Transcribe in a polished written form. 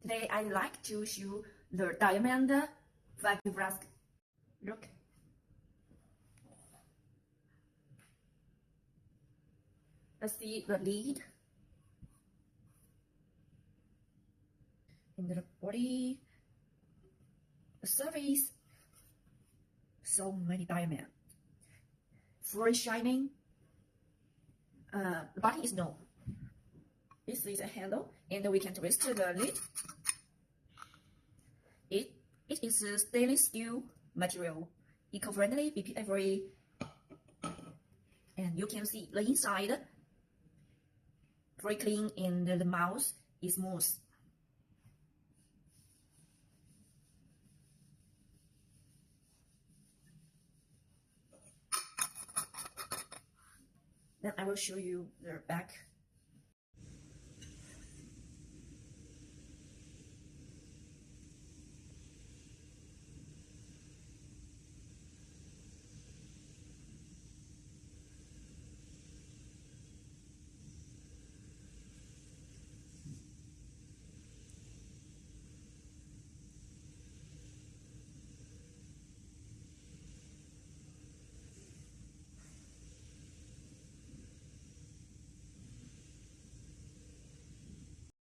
Today I like to show the diamond vacuum flask. Look. Let's see the lid. In the body, the surface, so many diamonds. Fully shining. The body is no. This is a handle, and we can twist the lid. It is a stainless steel material, eco-friendly, BPA-free, and you can see the inside very clean, and the mouth is smooth. Then I will show you the back.